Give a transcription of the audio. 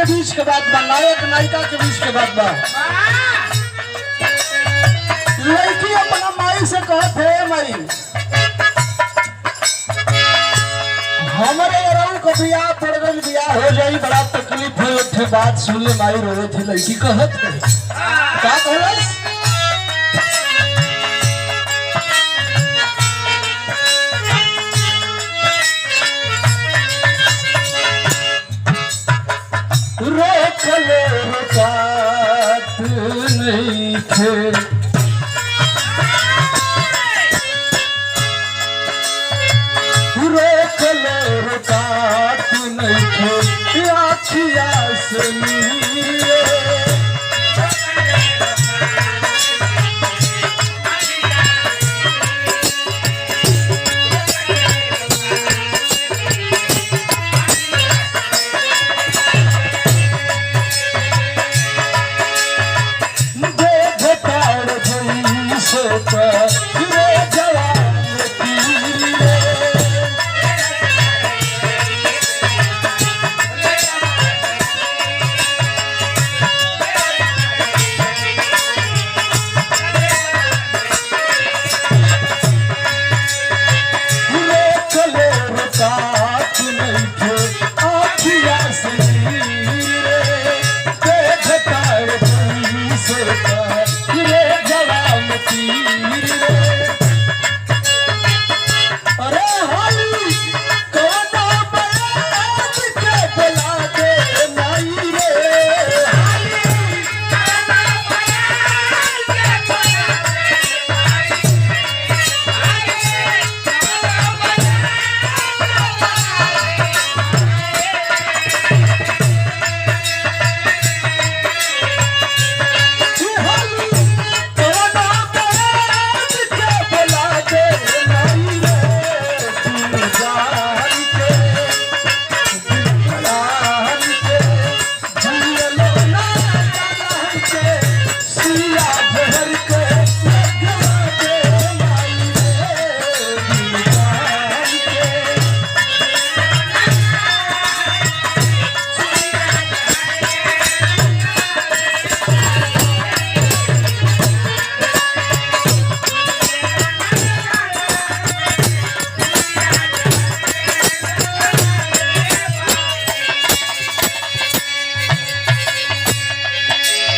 के बीच के बात बा, नायक नायिका के बीच के बात बा। लड़की अपना माई से कहत है, माई हमारे रऊ को बियाह पड़ गई, बियाह हो जाई, बड़ा तकलीफ है। एक बात सुन ले माई, रोए थे लड़की कहत है का कहलस, रोक ले रुकात नहीं थे, रोक ले रुकात नहीं थे, आखिया से